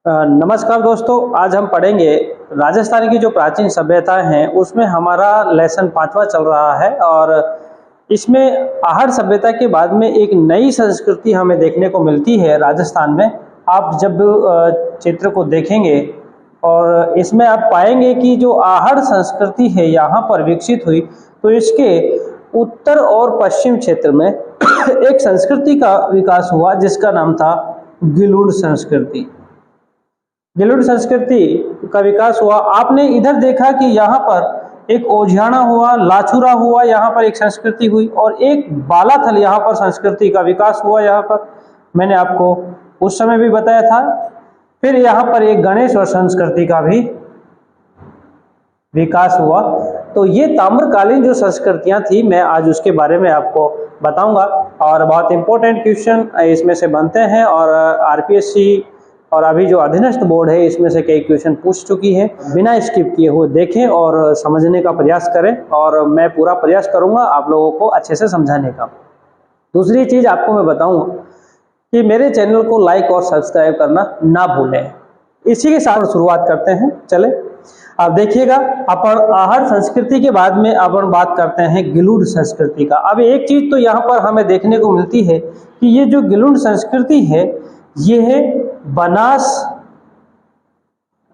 नमस्कार दोस्तों, आज हम पढ़ेंगे राजस्थान की जो प्राचीन सभ्यता हैं उसमें हमारा लेसन 5वां चल रहा है। और इसमें आहड़ सभ्यता के बाद में एक नई संस्कृति हमें देखने को मिलती है राजस्थान में। आप जब चित्र को देखेंगे और इसमें आप पाएंगे कि जो आहड़ संस्कृति है यहाँ पर विकसित हुई, तो इसके उत्तर और पश्चिम क्षेत्र में एक संस्कृति का विकास हुआ जिसका नाम था गिलुड़ संस्कृति। गिलुड़ संस्कृति का विकास हुआ। आपने इधर देखा कि यहाँ पर एक ओझियाना हुआ, लाछुरा हुआ, यहाँ पर एक संस्कृति हुई, और एक बालाथल यहाँ पर संस्कृति का विकास हुआ। यहाँ पर मैंने आपको उस समय भी बताया था। फिर यहाँ पर एक गणेश्वर संस्कृति का भी विकास हुआ। तो ये ताम्रकालीन जो संस्कृतियाँ थी, मैं आज उसके बारे में आपको बताऊंगा। और बहुत इंपॉर्टेंट क्वेश्चन इसमें से बनते हैं, और आरपीएससी और अभी जो अधीनस्थ बोर्ड है इसमें से कई क्वेश्चन पूछ चुकी है। बिना स्किप किए हुए देखें और समझने का प्रयास करें, और मैं पूरा प्रयास करूंगा आप लोगों को अच्छे से समझाने का। दूसरी चीज़ आपको मैं बताऊंगा कि मेरे चैनल को लाइक और सब्सक्राइब करना ना भूलें। इसी के साथ शुरुआत करते हैं। चले, अब देखिएगा, अपन आहड़ संस्कृति के बाद में अपन बात करते हैं गिलुड़ संस्कृति का। अब एक चीज़ तो यहाँ पर हमें देखने को मिलती है कि ये जो गिलुड़ संस्कृति है, ये है बनास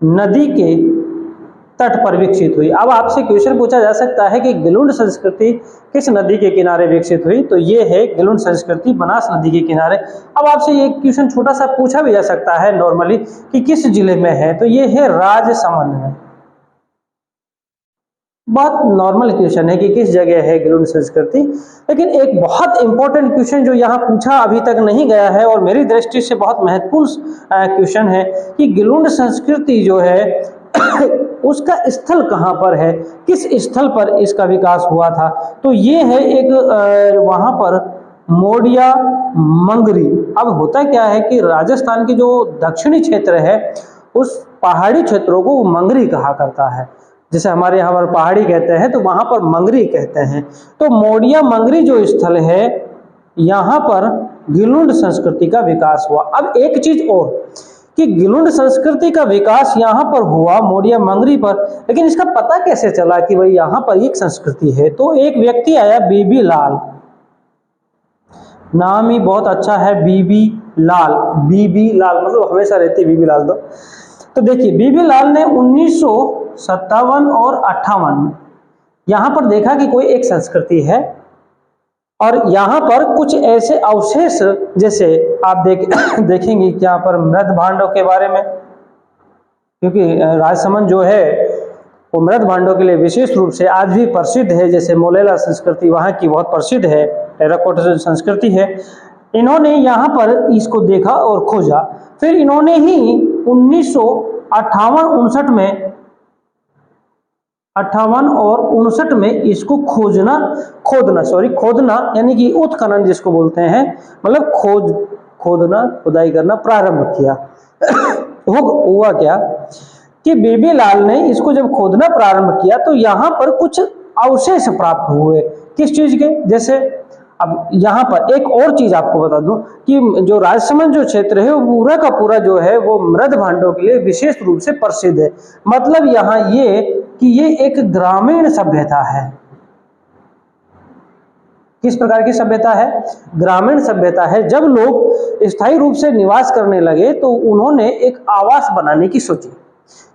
नदी के तट पर विकसित हुई। अब आपसे क्वेश्चन पूछा जा सकता है कि गिलुड़ संस्कृति किस नदी के किनारे विकसित हुई, तो ये है गिलुड़ संस्कृति बनास नदी के किनारे। अब आपसे ये क्वेश्चन छोटा सा पूछा भी जा सकता है नॉर्मली कि किस जिले में है, तो ये है राजसमंद में। बहुत नॉर्मल क्वेश्चन है कि किस जगह है गिलुड़ संस्कृति। लेकिन एक बहुत इंपॉर्टेंट क्वेश्चन जो यहाँ पूछा अभी तक नहीं गया है और मेरी दृष्टि से बहुत महत्वपूर्ण क्वेश्चन है कि गिलुड़ संस्कृति जो है उसका स्थल कहाँ पर है, किस स्थल पर इसका विकास हुआ था। तो ये है एक वहाँ पर मोडिया मंगरी। अब होता क्या है कि राजस्थान की जो दक्षिणी क्षेत्र है उस पहाड़ी क्षेत्रों को मंगरी कहा करता है। जैसे हमारे यहाँ पर पहाड़ी कहते हैं तो वहाँ पर मंगरी कहते हैं। तो मोडिया मंगरी जो स्थल है, यहाँ पर गिलुड़ संस्कृति का विकास हुआ। अब एक चीज और कि गिलुड़ संस्कृति का विकास यहाँ पर हुआ मोडिया मंगरी पर, लेकिन इसका पता कैसे चला कि भाई यहाँ पर एक संस्कृति है। तो एक व्यक्ति आया, बीबी लाल, नाम ही बहुत अच्छा है, बीबी लाल। बीबी लाल मतलब हमेशा रहती बीबी लाल। तो देखिए, बीबी लाल ने 1957 और 58 में यहाँ पर देखा कि कोई एक संस्कृति है, और यहाँ पर कुछ ऐसे अवशेष, जैसे आप देखेंगे कि यहाँ पर मृद भांडों के बारे में, क्योंकि राजसमंद जो है वो मृद भांडों के लिए विशेष रूप से आज भी प्रसिद्ध है। जैसे मोलेला संस्कृति वहाँ की बहुत प्रसिद्ध है, टेराकोटा संस्कृति है। इन्होंने यहाँ पर इसको देखा और खोजा। फिर इन्होंने ही 1958-59 में 58 और 59 में इसको खोदना यानी कि उत्खनन जिसको बोलते हैं, मतलब खुदाई करना प्रारंभ किया। हुआ क्या कि बीबी लाल ने इसको जब खोदना प्रारंभ किया तो यहाँ पर कुछ अवशेष प्राप्त हुए। किस चीज के? जैसे अब यहाँ पर एक और चीज आपको बता दूं कि जो राजसमंद जो क्षेत्र है वो पूरा का पूरा जो है वो मृद भांडों के लिए विशेष रूप से प्रसिद्ध है। मतलब यहाँ ये कि ये एक ग्रामीण सभ्यता है। किस प्रकार की सभ्यता है? ग्रामीण सभ्यता है। जब लोग स्थायी रूप से निवास करने लगे तो उन्होंने एक आवास बनाने की सोची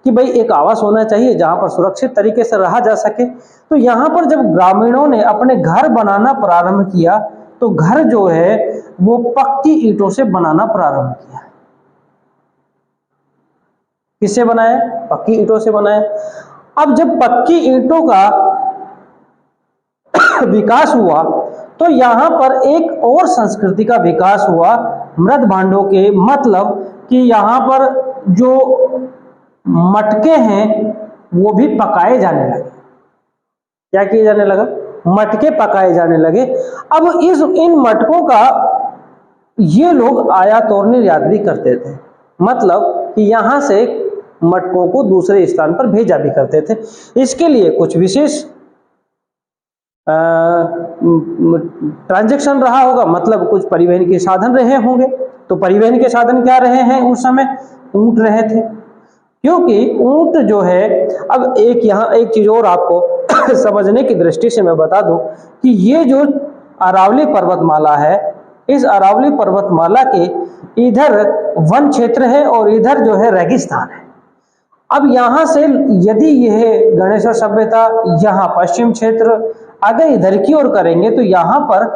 कि भाई एक आवास होना चाहिए जहां पर सुरक्षित तरीके से रहा जा सके। तो यहाँ पर जब ग्रामीणों ने अपने घर बनाना प्रारंभ किया तो घर जो है वो पक्की ईंटों से बनाना प्रारंभ किया। किससे बनाया? पक्की ईंटों से बनाया। अब जब पक्की ईंटों का विकास हुआ तो यहाँ पर एक और संस्कृति का विकास हुआ मृद भांडों के। मतलब कि यहाँ पर जो मटके हैं वो भी पकाए जाने लगे। क्या किए जाने लगा? मटके पकाए जाने लगे। अब इन मटकों का ये लोग आयात और निर्यात भी करते थे। मतलब कि यहाँ से मटकों को दूसरे स्थान पर भेजा भी करते थे। इसके लिए कुछ विशेष ट्रांजैक्शन रहा होगा, मतलब कुछ परिवहन के साधन रहे होंगे। तो परिवहन के साधन क्या रहे हैं उस समय? ऊंट रहे थे, क्योंकि ऊंट जो है, अब यहाँ एक चीज और आपको समझने की दृष्टि से मैं बता दूं कि ये जो अरावली पर्वतमाला है, इस अरावली पर्वतमाला के इधर वन क्षेत्र है और इधर जो है रेगिस्तान है। अब यहाँ से यदि यह गणेश्वर सभ्यता यहाँ पश्चिम क्षेत्र अगर इधर की ओर करेंगे तो यहाँ पर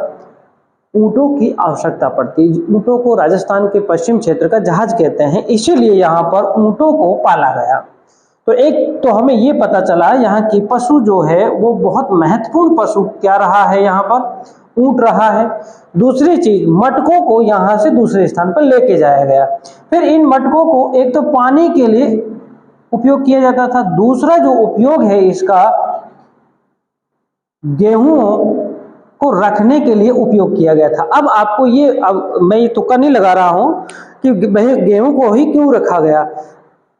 ऊंटों की आवश्यकता पड़ती है। ऊंटों को राजस्थान के पश्चिम क्षेत्र का जहाज कहते हैं, इसीलिए यहाँ पर ऊंटों को पाला गया। तो एक तो हमें ये पता चला यहाँ की पशु जो है वो बहुत महत्वपूर्ण पशु क्या रहा है, यहाँ पर ऊंट रहा है। दूसरी चीज, मटकों को यहाँ से दूसरे स्थान पर लेके जाया गया। फिर इन मटकों को एक तो पानी के लिए उपयोग किया जाता था, दूसरा जो उपयोग है इसका गेहूं को रखने के लिए उपयोग किया गया था। अब आपको ये, अब मैं ये तुक्का नहीं लगा रहा हूं कि गेहूं को ही क्यों रखा गया,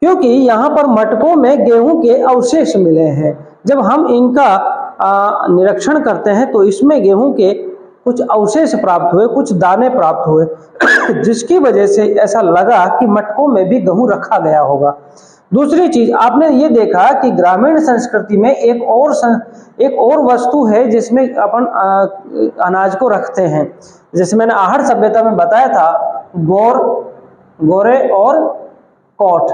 क्योंकि यहाँ पर मटकों में गेहूं के अवशेष मिले हैं। जब हम इनका निरीक्षण करते हैं तो इसमें गेहूं के कुछ अवशेष प्राप्त हुए, कुछ दाने प्राप्त हुए जिसकी वजह से ऐसा लगा कि मटकों में भी गेहूं रखा गया होगा। दूसरी चीज आपने ये देखा कि ग्रामीण संस्कृति में एक और वस्तु है जिसमें अपन अनाज को रखते हैं। जैसे मैंने आहड़ सभ्यता में बताया था, गोरे और कोट,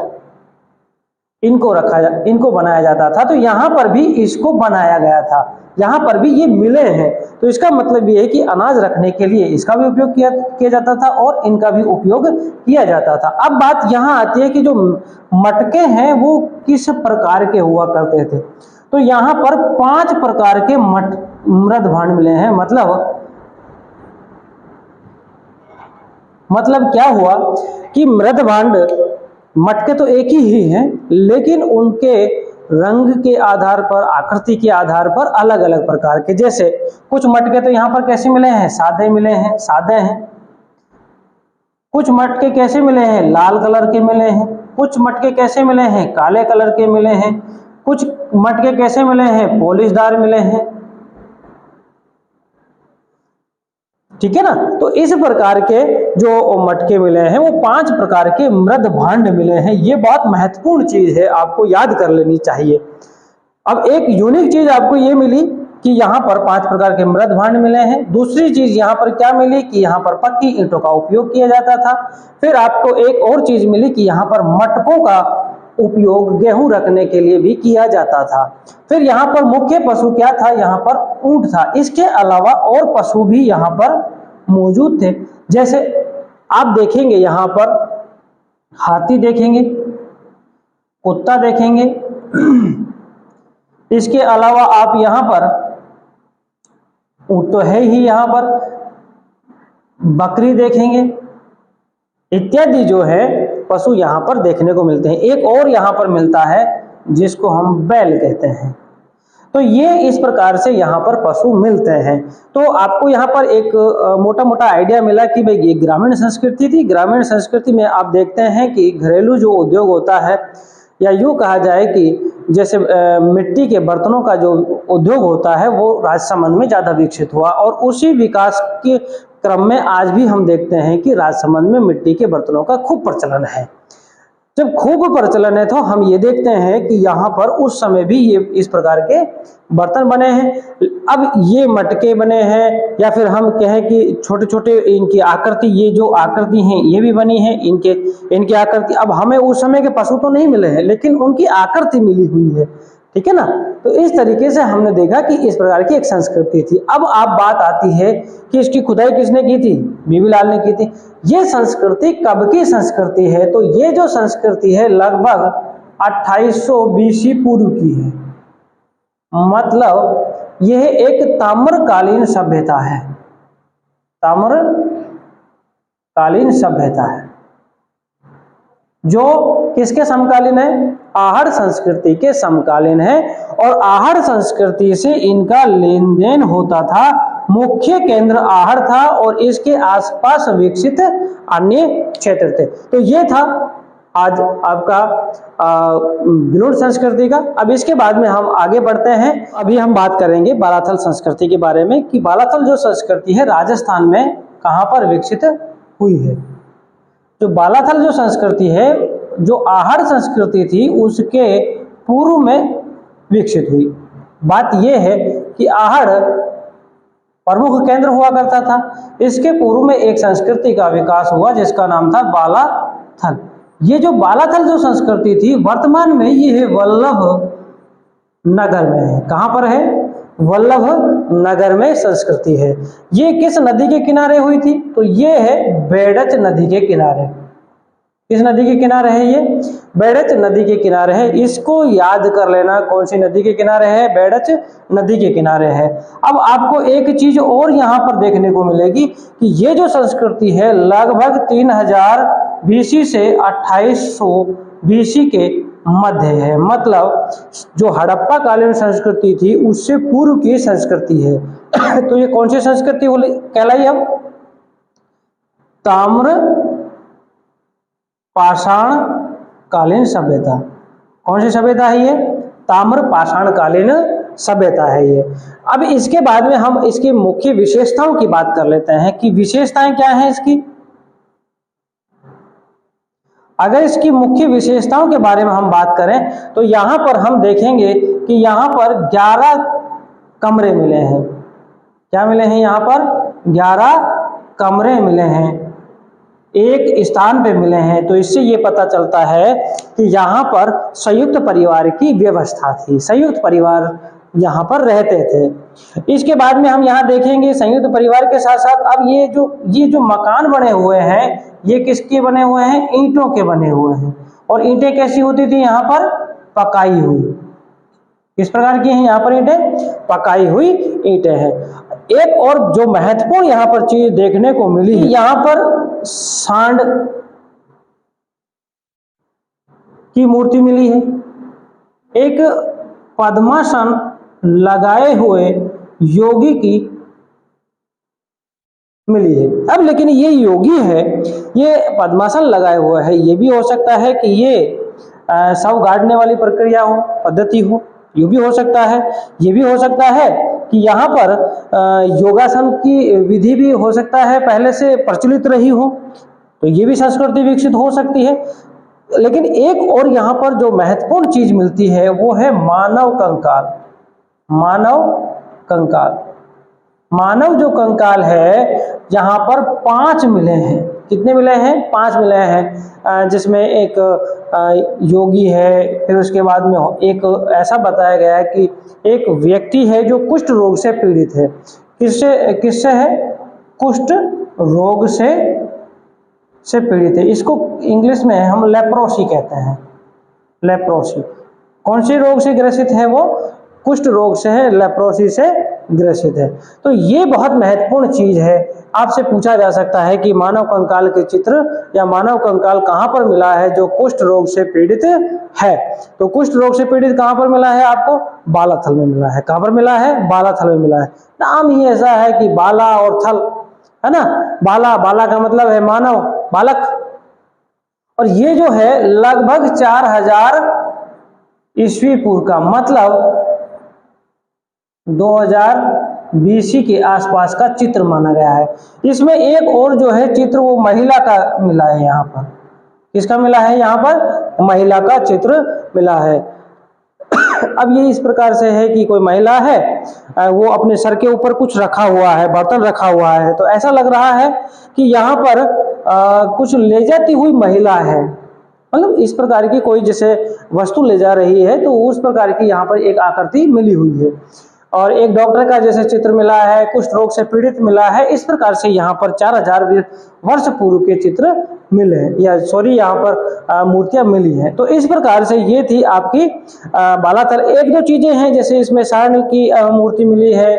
इनको बनाया जाता था। तो यहाँ पर भी इसको बनाया गया था, यहाँ पर भी ये मिले हैं। तो इसका मतलब ये है कि अनाज रखने के लिए इसका भी उपयोग किया जाता था और इनका भी उपयोग किया जाता था। अब बात यहाँ आती है कि जो मटके हैं वो किस प्रकार के हुआ करते थे। तो यहाँ पर 5 प्रकार के मृद भांड मिले हैं। मतलब क्या हुआ कि मृद भांड, मटके तो एक ही हैं, लेकिन उनके रंग के आधार पर, आकृति के आधार पर अलग अलग प्रकार के, जैसे कुछ मटके तो यहाँ पर कैसे मिले हैं, सादे मिले हैं, सादे हैं। कुछ मटके कैसे मिले हैं, लाल कलर के मिले हैं। कुछ मटके कैसे मिले हैं, काले कलर के मिले हैं। कुछ मटके कैसे मिले हैं, पॉलिशदार मिले हैं। ठीक है ना। तो इस प्रकार के जो मटके मिले हैं वो 5 प्रकार के मृद भांड मिले हैं। ये बहुत महत्वपूर्ण चीज है, आपको याद कर लेनी चाहिए। अब एक यूनिक चीज आपको ये मिली कि यहाँ पर 5 प्रकार के मृद भांड मिले हैं। दूसरी चीज यहाँ पर क्या मिली कि यहाँ पर पक्की ईंटों का उपयोग किया जाता था। फिर आपको एक और चीज मिली कि यहाँ पर मटकों का उपयोग गेहूं रखने के लिए भी किया जाता था। फिर यहाँ पर मुख्य पशु क्या था, यहाँ पर ऊंट था। इसके अलावा और पशु भी यहाँ पर मौजूद थे। जैसे आप देखेंगे यहाँ पर हाथी देखेंगे, कुत्ता देखेंगे, इसके अलावा आप यहाँ पर ऊंट तो है ही, यहाँ पर बकरी देखेंगे, इत्यादि जो है पशु यहाँ पर देखने को मिलते हैं। एक और यहाँ पर मिलता है जिसको हम बैल कहते हैं। तो ये इस प्रकार से यहाँ पर पशु मिलते हैं। तो आपको यहाँ पर एक मोटा मोटा आइडिया मिला कि भाई ये ग्रामीण संस्कृति थी। ग्रामीण संस्कृति में आप देखते हैं कि घरेलू जो उद्योग होता है, या यूँ कहा जाए कि जैसे मिट्टी के बर्तनों का जो उद्योग होता है वो राजसमंद में ज़्यादा विकसित हुआ, और उसी विकास के क्रम में आज भी हम देखते हैं कि राजसमंद में मिट्टी के बर्तनों का खूब प्रचलन है। जब खूब प्रचलन है तो हम ये देखते हैं कि यहाँ पर उस समय भी ये इस प्रकार के बर्तन बने हैं। अब ये मटके बने हैं, या फिर हम कहें कि छोटे छोटे इनकी आकृति, ये जो आकृति हैं ये भी बनी है। इनकी आकृति, अब हमें उस समय के पशु तो नहीं मिले हैं लेकिन उनकी आकृति मिली हुई है। ठीक है ना। तो इस तरीके से हमने देखा कि इस प्रकार की एक संस्कृति थी। अब आप बात आती है कि इसकी खुदाई किसने की थी, बीबी लाल ने की थी। ये संस्कृति कब की संस्कृति है, तो ये जो संस्कृति है लगभग 2800 BC पूर्व की है। मतलब यह एक ताम्रकालीन सभ्यता है, ताम्रकालीन सभ्यता है जो किसके समकालीन है, आहड़ संस्कृति के समकालीन है। और आहड़ संस्कृति से इनका लेन देन होता था। मुख्य केंद्र आहड़ था और इसके आसपास विकसित अन्य क्षेत्र थे। तो ये था आज आपका गिलोड संस्कृति का। अब इसके बाद में हम आगे बढ़ते हैं। अभी हम बात करेंगे बालाथल संस्कृति के बारे में कि बालाथल जो संस्कृति है राजस्थान में कहाँ पर विकसित हुई है। जो बालाथल जो संस्कृति है, जो आहड़ संस्कृति थी उसके पूर्व में विकसित हुई। बात यह है कि आहड़ प्रमुख केंद्र हुआ करता था। इसके पूर्व में एक संस्कृति का विकास हुआ जिसका नाम था बालाथल। ये जो बालाथल जो संस्कृति थी वर्तमान में ये है वल्लभ नगर में है। कहाँ पर है? वल्लभ नगर में संस्कृति है। ये किस नदी के किनारे हुई थी? तो ये है बेडच नदी के किनारे। किस नदी के किनारे है? ये बेडच नदी के किनारे है। इसको याद कर लेना, कौन सी नदी के किनारे है? बेडच नदी के किनारे है। अब आपको एक चीज और यहाँ पर देखने को मिलेगी कि ये जो संस्कृति है लगभग 3000 BC से 2800 BC के मध्य है। मतलब जो हड़प्पा कालीन संस्कृति थी उससे पूर्व की संस्कृति है। तो ये कौन सी संस्कृति कहलाई? अब ताम्र पाषाण कालीन सभ्यता। कौन सी सभ्यता है ये? ताम्र पाषाण कालीन सभ्यता है ये। अब इसके बाद में हम इसकी मुख्य विशेषताओं की बात कर लेते हैं कि विशेषताएं क्या हैं इसकी। अगर इसकी मुख्य विशेषताओं के बारे में हम बात करें तो यहाँ पर हम देखेंगे कि यहाँ पर 11 कमरे मिले हैं। क्या मिले हैं? यहाँ पर 11 कमरे मिले हैं, एक स्थान पे मिले हैं। तो इससे ये पता चलता है कि यहाँ पर संयुक्त परिवार की व्यवस्था थी, संयुक्त परिवार यहाँ पर रहते थे। इसके बाद में हम यहाँ देखेंगे संयुक्त परिवार के साथ साथ अब ये जो मकान बने हुए हैं ये किसके बने हुए हैं? ईंटों के बने हुए हैं। और ईंटें कैसी होती थी? यहाँ पर पकाई हुई। किस प्रकार की हैं यहाँ पर ईंटें? पकाई हुई ईंटें हैं। एक और जो महत्वपूर्ण यहाँ पर चीज देखने को मिली, यहाँ पर सांड की मूर्ति मिली है। एक पद्मासन लगाए हुए योगी की मिली है। अब लेकिन ये योगी है, ये पद्मासन लगाए हुआ है, ये भी हो सकता है कि ये शव गाड़ने वाली प्रक्रिया हो, पद्धति हो, ये भी हो सकता है। ये भी हो सकता है कि यहाँ पर योगासन की विधि भी हो सकता है पहले से प्रचलित रही हो, तो ये भी संस्कृति विकसित हो सकती है। लेकिन एक और यहाँ पर जो महत्वपूर्ण चीज मिलती है वो है मानव कंकाल। मानव कंकाल, मानव जो कंकाल है यहाँ पर 5 मिले हैं। कितने मिले हैं? 5 मिले हैं, जिसमें एक योगी है, फिर उसके बाद में एक ऐसा बताया गया है कि एक व्यक्ति है जो कुष्ठ रोग से पीड़ित है। किससे है? कुष्ठ रोग से पीड़ित है। इसको इंग्लिश में हम लेप्रोसी कहते हैं। लेप्रोसी कौन से रोग से ग्रसित है? वो कुष्ठ रोग से है, लेप्रोसी से ग्रसित है। तो ये बहुत महत्वपूर्ण चीज है। आपसे पूछा जा सकता है कि मानव कंकाल के चित्र या मानव कंकाल कहाँ पर मिला है जो कुष्ठ रोग से पीड़ित है? तो कुष्ठ रोग से पीड़ित कहाँ पर मिला है आपको? बालाथल में मिला है। कहाँ पर मिला है? बालाथल में मिला है। नाम ही ऐसा है कि बाला और थल, है ना। बाला का मतलब है मानव, बालक। और ये जो है लगभग 4000 ईस्वी पूर्व का, मतलब 2000 BC के आसपास का चित्र माना गया है। इसमें एक और जो है चित्र वो महिला का मिला है। यहाँ पर किसका मिला है? यहाँ पर महिला का चित्र मिला है। अब ये इस प्रकार से है कि कोई महिला है, वो अपने सर के ऊपर कुछ रखा हुआ है, बर्तन रखा हुआ है। तो ऐसा लग रहा है कि यहाँ पर कुछ ले जाती हुई महिला है, मतलब इस प्रकार की कोई जैसे वस्तु ले जा रही है, तो उस प्रकार की यहाँ पर एक आकृति मिली हुई है। और एक डॉक्टर का जैसे चित्र मिला है, कुष्ठ रोग से पीड़ित मिला है। इस प्रकार से यहाँ पर 4000 वर्ष पूर्व के चित्र मिले हैं, या सॉरी यहाँ पर मूर्तियां मिली हैं। तो इस प्रकार से ये थी आपकी बालाथल। एक दो चीजें हैं, जैसे इसमें सांड की मूर्ति मिली है,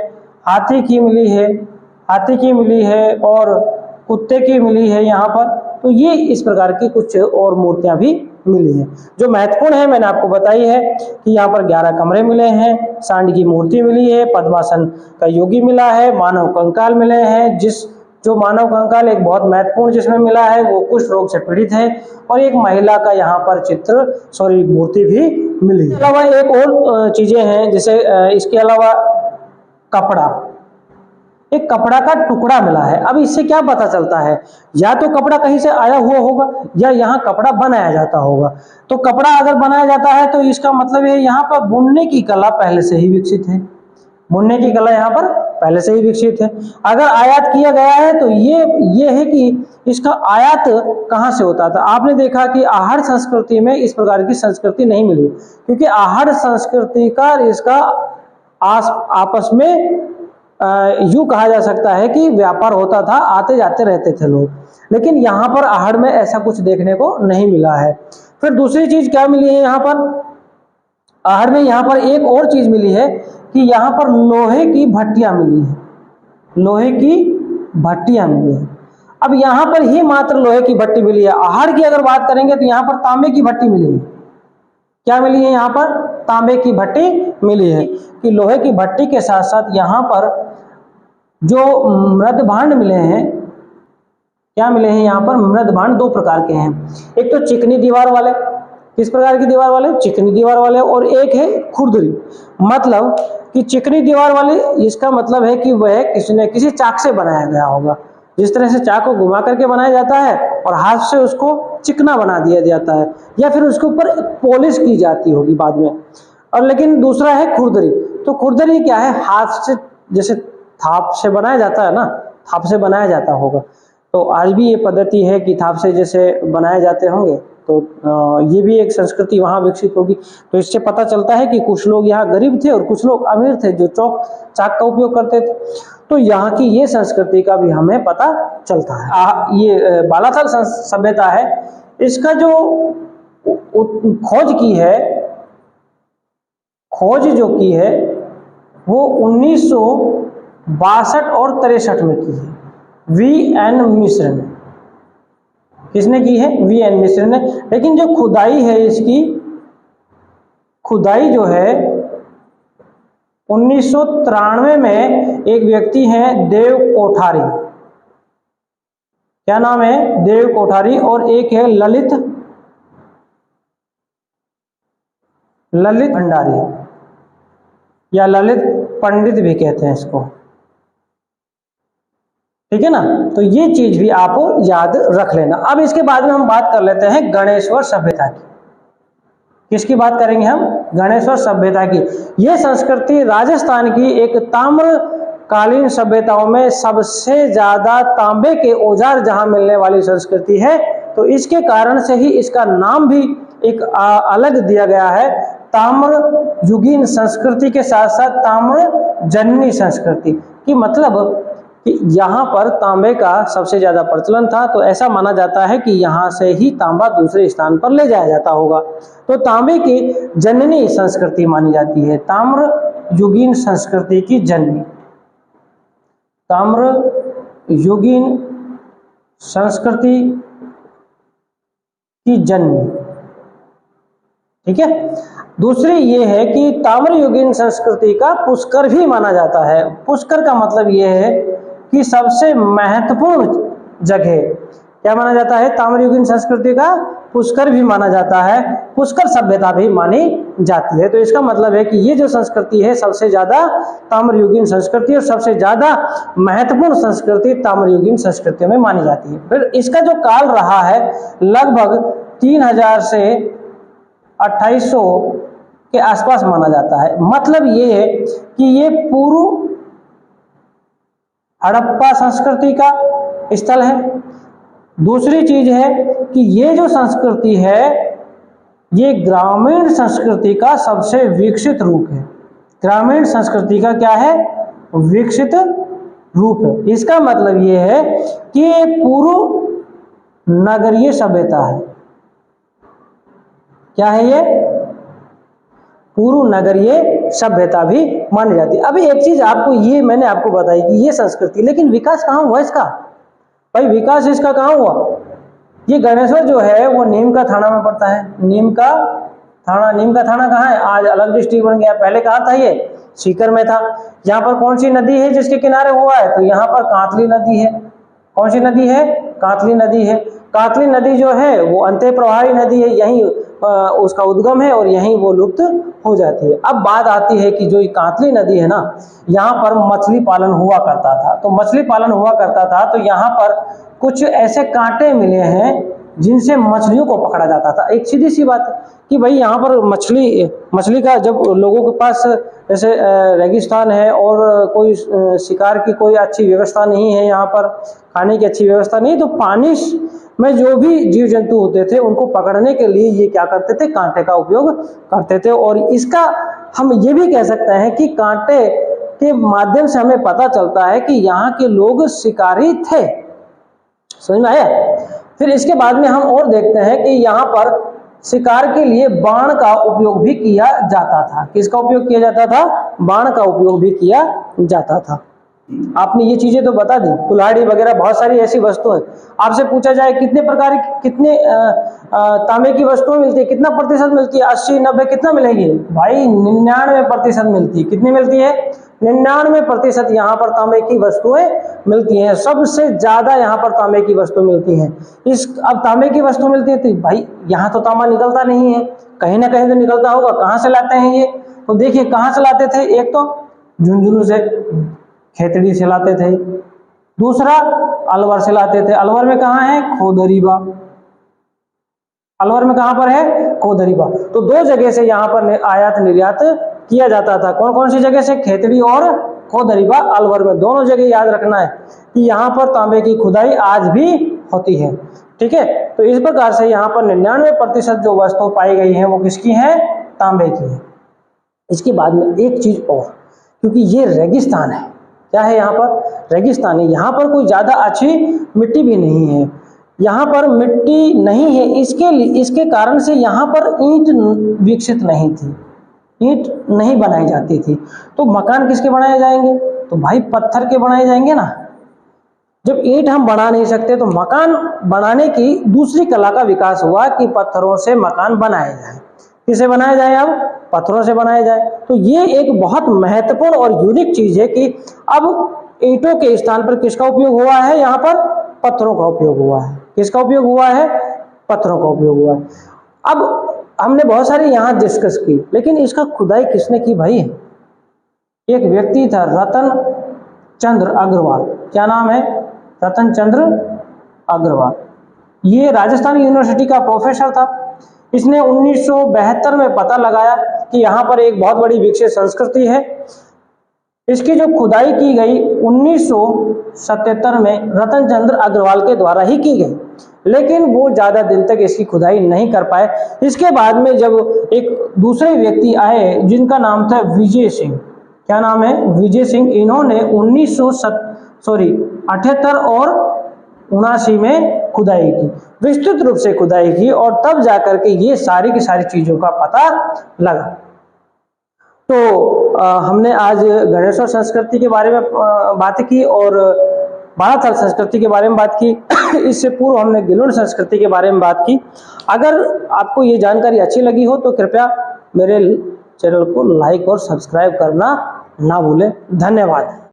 हाथी की मिली है और कुत्ते की मिली है यहाँ पर। तो ये इस प्रकार की कुछ और मूर्तियां भी मिली है। जो महत्वपूर्ण है मैंने आपको बताई है कि यहाँ पर 11 कमरे मिले हैं, सांड की मूर्ति मिली है, पद्मासन का योगी मिला है, मानव कंकाल मिले हैं, जिस जो मानव कंकाल एक बहुत महत्वपूर्ण जिसमें मिला है वो कुष्ठ रोग से पीड़ित है, और एक महिला का यहाँ पर मूर्ति भी मिली। इसके अलावा एक और चीजें हैं, जैसे इसके अलावा कपड़ा, एक कपड़ा का टुकड़ा मिला है। अब इससे क्या पता चलता है, या तो कपड़ा कहीं से आया हुआ होगा या यहाँ कपड़ा बनाया जाता होगा। तो कपड़ा अगर बनाया जाता है तो इसका मतलब है यहाँ पर बुनने की कला पहले से ही विकसित है, बुनने की कला यहाँ पर पहले से ही विकसित है। अगर आयात किया गया है तो ये है कि इसका आयात कहाँ से होता था। आपने देखा कि आहड़ संस्कृति में इस प्रकार की संस्कृति नहीं मिली, क्योंकि आहड़ संस्कृति का इसका आपस में यूं कहा जा सकता है कि व्यापार होता था, आते जाते रहते थे लोग, लेकिन यहाँ पर आहड़ में ऐसा कुछ देखने को नहीं मिला है। फिर दूसरी चीज क्या मिली है यहाँ पर, आहड़ में यहाँ पर एक और चीज मिली है कि यहाँ पर लोहे की भट्टियां मिली है, लोहे की भट्टियां मिली है। अब यहाँ पर ही मात्र लोहे की भट्टी मिली है। आहड़ की अगर बात करेंगे तो यहाँ पर तांबे की भट्टी मिली है। क्या मिली है यहाँ पर, तांबे की भट्टी मिली है, कि लोहे की भट्टी के साथ साथ यहाँ पर जो मृद भांड मिले हैं, क्या मिले हैं यहाँ पर, मृद भांड दो प्रकार के हैं। एक तो चिकनी दीवार वाले, किस प्रकार की दीवार वाले, चिकनी दीवार वाले, और एक है खुरदरी। मतलब कि चिकनी दीवार वाले, इसका मतलब है कि वह किसी न किसी चाक से बनाया गया होगा। जिस तरह से चाक को घुमा करके बनाया जाता है और हाथ से उसको चिकना बना दिया जाता है, या फिर उसके ऊपर पॉलिश की जाती होगी बाद में। और लेकिन दूसरा है खुरदरी। तो खुरदरी क्या है, हाथ से, जैसे थाप से बनाया जाता है ना, थाप से बनाया जाता होगा। तो आज भी ये पद्धति है कि थाप से जैसे बनाए जाते होंगे, तो ये भी एक संस्कृति वहाँ विकसित होगी। तो इससे पता चलता है कि कुछ लोग यहाँ गरीब थे और कुछ लोग अमीर थे जो चाक का उपयोग करते थे। तो यहाँ की ये संस्कृति का भी हमें पता चलता है। ये बालाथल सभ्यता है, इसका जो खोज की है, खोज जो की है वो 1962 और 63 में की है, V.N. मिश्र ने। किसने की है, V.N. मिश्र ने। लेकिन जो खुदाई है, इसकी खुदाई जो है 1993 में एक व्यक्ति हैं देव कोठारी, क्या नाम है, देव कोठारी, और एक है ललित भंडारी, या ललित पंडित भी कहते हैं इसको, ठीक है ना। तो ये चीज भी आप याद रख लेना। अब इसके बाद में हम बात कर लेते हैं गणेश्वर सभ्यता की। किसकी बात करेंगे हम, गणेश्वर सभ्यता की। यह संस्कृति राजस्थान की एक ताम्रकालीन सभ्यताओं में सबसे ज्यादा तांबे के औजार जहां मिलने वाली संस्कृति है। तो इसके कारण से ही इसका नाम भी एक अलग दिया गया है, ताम्र युगीन संस्कृति के साथ साथ ताम्र जन्नी संस्कृति की। मतलब कि यहाँ पर तांबे का सबसे ज्यादा प्रचलन था, तो ऐसा माना जाता है कि यहाँ से ही तांबा दूसरे स्थान पर ले जाया जाता होगा। तो तांबे की जननी संस्कृति मानी जाती है, ताम्र युगीन संस्कृति की जननी, ताम्र युगीन संस्कृति की जननी, ठीक है। दूसरी ये है कि ताम्र युगीन संस्कृति का पुष्कर भी माना जाता है। पुष्कर का मतलब ये है कि सबसे महत्वपूर्ण जगह, क्या माना जाता है, ताम्र युगीन संस्कृति का पुष्कर भी माना जाता है, पुष्कर सभ्यता भी मानी जाती है। तो इसका मतलब है कि ये जो संस्कृति है सबसे ज्यादा ताम्र युगीन संस्कृति और सबसे ज्यादा महत्वपूर्ण संस्कृति ताम्र युगीन संस्कृति में मानी जाती है। फिर इसका जो काल रहा है लगभग 3000 से 2800 के आसपास माना जाता है। मतलब ये है कि ये पूर्व हड़प्पा संस्कृति का स्थल है। दूसरी चीज है कि ये जो संस्कृति है ये ग्रामीण संस्कृति का सबसे विकसित रूप है। ग्रामीण संस्कृति का क्या है, विकसित रूप है। इसका मतलब ये है कि ये पूर्व नगरीय सभ्यता है। क्या है ये, पूर्व नगरीय सभ्यता भी मानी जाती है। अभी एक चीज आपको ये मैंने आपको बताई कि ये संस्कृति, लेकिन विकास कहाँ हुआ इसका, भाई विकास इसका कहाँ हुआ। ये गणेश्वर जो है वो नीम का थाना में पड़ता है। नीम का थाना कहाँ है, आज अलग डिस्ट्रिक्ट बन गया, पहले कहाँ था, ये सीकर में था। यहाँ पर कौन सी नदी है जिसके किनारे हुआ है, तो यहाँ पर कांतली नदी है। कौन सी नदी है? कांतली नदी है। कांतली नदी जो है वो अंतः प्रवाही नदी है, यहीं उसका उद्गम है और यहीं वो लुप्त हो जाती है। अब बात आती है कि जो ये कांतली नदी है ना, यहाँ पर मछली पालन हुआ करता था। तो मछली पालन हुआ करता था तो यहाँ पर कुछ ऐसे कांटे मिले हैं जिनसे मछलियों को पकड़ा जाता था। एक सीधी सी बात है कि भाई यहाँ पर मछली का जब लोगों के पास जैसे रेगिस्तान है और कोई शिकार की कोई अच्छी व्यवस्था नहीं है, यहाँ पर खाने की अच्छी व्यवस्था नहीं, तो पानी में जो भी जीव जंतु होते थे उनको पकड़ने के लिए ये क्या करते थे? कांटे का उपयोग करते थे। और इसका हम ये भी कह सकते हैं कि कांटे के माध्यम से हमें पता चलता है कि यहाँ के लोग शिकारी थे। समझ में आया? फिर इसके बाद में हम और देखते हैं कि यहाँ पर शिकार के लिए बाण का उपयोग भी किया जाता था। किसका उपयोग किया जाता था? बाण का उपयोग भी किया जाता था। आपने ये चीजें तो बता दी, कुल्हाड़ी वगैरह बहुत सारी ऐसी वस्तुएं। आपसे पूछा जाए कितने प्रकार की, कितने तांबे की वस्तुएं मिलती है, कितना प्रतिशत मिलती है? 80, 90 कितना मिलेगी भाई? 99% मिलती है। कितनी मिलती है? 99% यहाँ पर तांबे की वस्तुएं मिलती हैं। सबसे ज्यादा यहाँ पर तांबे की वस्तु मिलती हैं। अब तांबे की वस्तु मिलती है तो भाई यहाँ तो तांबा निकलता नहीं है, कहीं ना कहीं तो निकलता होगा। कहाँ से लाते हैं ये? तो देखिए कहाँ से लाते थे। एक तो झुंझुनू से, खेतड़ी से लाते थे। दूसरा अलवर से लाते थे। अलवर में कहाँ है? खोदरीबा। अलवर में कहाँ पर है? खोदरीबा। तो दो जगह से यहाँ पर आयात निर्यात किया जाता था। कौन कौन सी जगह से? खेतड़ी और खोदरीबा। अलवर में दोनों जगह याद रखना है कि यहाँ पर तांबे की खुदाई आज भी होती है। ठीक है, तो इस प्रकार से यहाँ पर 99% जो वस्तु पाई गई है वो किसकी है? तांबे की है। इसके बाद में एक चीज और, क्योंकि ये रेगिस्तान है, क्या है यहाँ पर? रेगिस्तान है। यहाँ पर कोई ज्यादा अच्छी मिट्टी भी नहीं है, यहाँ पर मिट्टी नहीं है। इसके कारण से यहाँ पर ईंट विकसित नहीं थी, ईंट नहीं बनाई जाती थी। तो मकान किसके बनाए जाएंगे? तो भाई पत्थर के बनाए जाएंगे ना। जब ईंट हम बना नहीं सकते तो मकान बनाने की दूसरी कला का विकास हुआ कि पत्थरों से मकान बनाए जाए। किसे बनाया जाए? अब पत्थरों से बनाया जाए। तो ये एक बहुत महत्वपूर्ण और यूनिक चीज है कि अब ईंटों के स्थान पर किसका उपयोग हुआ है? यहाँ पर पत्थरों का उपयोग हुआ है। किसका उपयोग हुआ है? पत्थरों का उपयोग हुआ है। अब हमने बहुत सारी यहाँ डिस्कस की, लेकिन इसका खुदाई किसने की भाई? एक व्यक्ति था, रतन चंद्र अग्रवाल। क्या नाम है? रतन चंद्र अग्रवाल। ये राजस्थान यूनिवर्सिटी का प्रोफेसर था। इसने 1972 में पता लगाया कि यहाँ पर एक बहुत बड़ी विकसित संस्कृति है। इसकी जो खुदाई की गई 1977 में रतन चंद्र अग्रवाल के द्वारा ही की गई, लेकिन वो ज्यादा दिन तक इसकी खुदाई नहीं कर पाए। इसके बाद में जब एक दूसरे व्यक्ति आए जिनका नाम था विजय सिंह। क्या नाम है? विजय सिंह। इन्होंने 1978 और 79 में खुदाई की, विस्तृत रूप से खुदाई की, और तब जाकर के ये सारी की सारी चीजों का पता लगा। तो हमने आज गणेश्वर संस्कृति के बारे में बात की और बालाथल संस्कृति के बारे में बात की। इससे पूर्व हमने गिलुंड संस्कृति के बारे में बात की। अगर आपको ये जानकारी अच्छी लगी हो तो कृपया मेरे चैनल को लाइक और सब्सक्राइब करना ना भूलें। धन्यवाद।